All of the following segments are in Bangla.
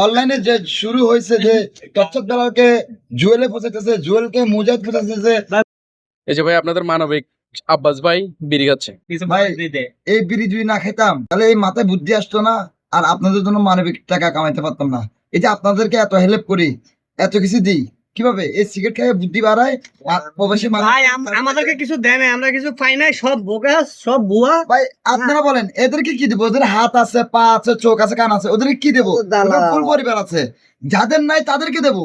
অনলাইনে যে শুরু হয়েছে যে টকচক দালালকে জুয়েলে ফসাইতেছে, জুয়েলকে মুজাহিদ ফসাইতেছে। এই যে ভাই আপনাদের মানবিক আব্বাস ভাই বিড়ি খাচ্ছে। ভাই এই বিড়ি যদি না খেতাম তাহলে এই মাথায় বুদ্ধি আসতো না, আর আপনাদের জন্য মানবিক টাকা কামাইতে পারতাম না। এই যে আপনাদেরকে এত হেল্প করি, এত কিছু দিই, কিভাবে এই সিগারেট খেয়ে বুদ্ধি বাড়ায় আর প্রবাসী ভাই আমাদেরকে কিছু দেয় না, আমরা কিছু পাই নাই, সব বোগাস, সব ভুয়া। ভাই আপনারা বলেন এদেরকে কি দেবো? ওদের হাত আছে, পা আছে, চোখ আছে, কান আছে, ওদেরকে কি দেবো? ফুল পরিবার আছে, যাদের নাই তাদেরকে দেবো।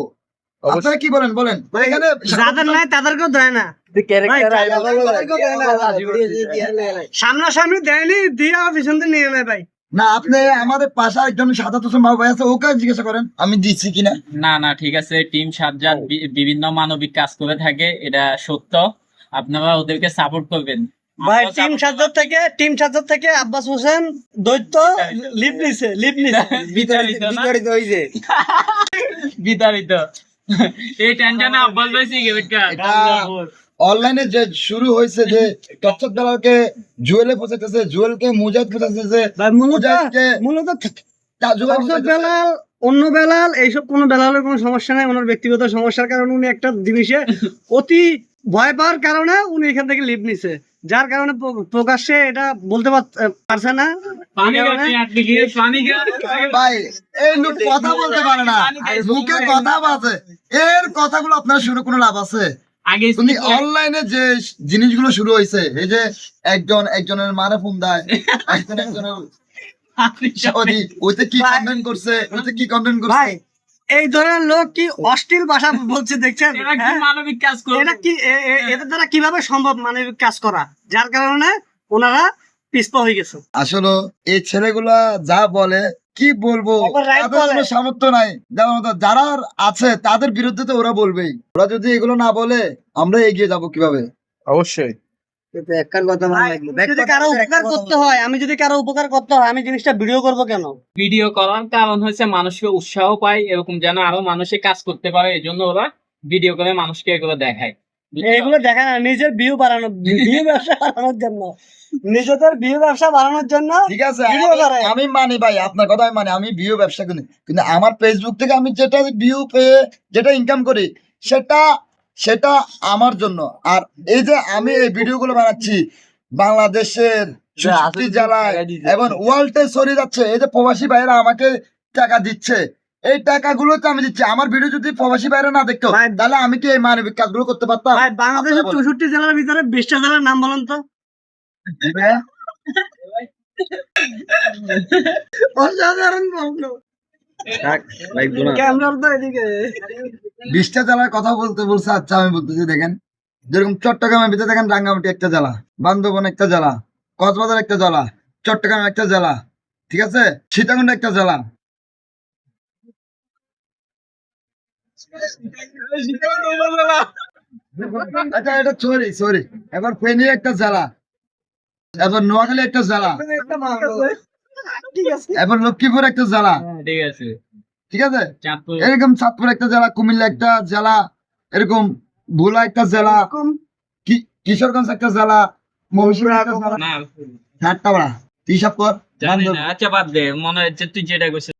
আপনারা কি বলেন বলেন? এখানে যাদের নাই তাদেরকেও দেয় না, সামনাসামনি দেয়নি, দিয়ে আমার পিছন দিয়ে নিয়ে নেয় ভাই। না, আপনি আমাদের পাশে একজন সাদাত হোসেন বাবু ভাই আছে, ওকে জিজ্ঞাসা করেন আমি দিচ্ছি কিনা। না ঠিক আছে, টিম সাজ্জাদ বিভিন্ন মানবিক কাজ করে থাকে, এটা সত্য। আপনারা ওদেরকে সাপোর্ট করবেন ভাই। টিম সাজ্জাদ থেকে আব্বাস হোসেন দৈত্য লিপ নিছে বিতাড়িত এই টেনশনে আব্বাস ভাই সিগারেট খায়। অনলাইনে যে শুরু হয়েছে যে টকচক দালালকে জুয়েলে ফসাইতেছে, জুয়েলকে মুজাহিদ ফসাইতেছে, ভাই। মূলত বেলাল, অন্য বেলাল, এইসব কোনো বেলালের কোনো সমস্যা নাই, ওনার ব্যক্তিগত সমস্যার কারণে উনি একটা জিনিসে অতি ভয় পাওয়ার কারণে উনি এখান থেকে লিভ নিছে, যার কারণে প্রকাশ্যে এটা বলতে পারছে না। ভাই এই লোক কথা বলতে পারে না, মুখে কথা আছে, এর কথাগুলো আপনার শুনে কোনো লাভ আছে? তুমি অনলাইনে যে জিনিসগুলো শুরু হয়েছে, এই যে একজনের মারে ফোন দেয়, একজনের ওইতে কি কন্টেন্ট করছে, ওইতে কি কন্টেন্ট করছে। ভাই এই ধরনের লোক কি অশ্লীল ভাষা বলছে দেখছেন? মানবিক কাজ করে এটা কি এদের দ্বারা কিভাবে সম্ভব মানবিক কাজ করা, যার কারণে ওনারা পিছপা হয়ে গেছে। আসলে এই ছেলেগুলা যা বলে কি বলবো, তাদের কোনো সামর্থ্য নাই। যেমন যারা আছে তাদের বিরুদ্ধে তো ওরা বলবেই, ওরা যদি এগুলো না বলে আমরা এগিয়ে যাব কিভাবে? অবশ্যই যদি কারো উপকার করতে হয়, আমি জিনিসটা ভিডিও করব কেন? ভিডিও করার কারণ হচ্ছে মানুষকে উৎসাহ পায়, এরকম যেন আরো মানুষে কাজ করতে পারে, এই জন্য ওরা ভিডিও করে মানুষকে এগুলো দেখায়। এগুলো দেখায় না, নিজের ভিউ ব্যবসা বাড়ানোর জন্য, নিজেদের ভিউ ব্যবসা বাড়ানোর জন্য। ঠিক আছে, আমি মানি ভাই, আপনার কথা আমি মানি, আমি ভিউ ব্যবসা করি, কিন্তু আমার ফেসবুক থেকে আমি যেটা ভিউ পেয়ে যেটা ইনকাম করি সেটা আমার জন্য। আর এই যে আমি এই ভিডিওগুলো বানাচ্ছি বাংলাদেশের ৬৬ জেলায় এবং ওয়ার্ল্ডে ছড়িয়ে যাচ্ছে, এই যে প্রবাসী ভাইরা আমাকে টাকা দিচ্ছে, এই টাকাগুলো তো আমি দিচ্ছি। আমার ভিডিও যদি প্রবাসী বাইরে না দেখতো তাহলে আমি কি এই মানবিক কাজগুলো করতে পারতাম? ভাই বাংলাদেশের ৬৪ জেলার ভিতরে ২০টা জেলার নাম বলেন তো। 20টা জেলার কথা বলতে বলছে। আচ্ছা আমি বলতেছি, দেখেন যেরকম চট্টগ্রামের ভিতরে দেখেন রাঙ্গামাটি একটা জেলা, বান্দরবান একটা জেলা, কক্সবাজার একটা জেলা, চট্টগ্রাম একটা জেলা, ঠিক আছে, সীতাকুণ্ড একটা জেলা। আচ্ছা এটা সরি এবার ফেনী একটা জেলা, এবার নোয়াখালী একটা জেলা, এবার লক্ষ্মীপুর একটা জেলা, ঠিক আছে, এরকম চাঁদপুর একটা জেলা, কুমিল্লা একটা জেলা, এরকম ভোলা একটা জেলা, কিশোরগঞ্জ একটা জেলা, মহীশূর একটা জেলা, 7টা বড়া হিসাব কর। আচ্ছা বাদ দে, মনে হচ্ছে তুই যেটা করছিস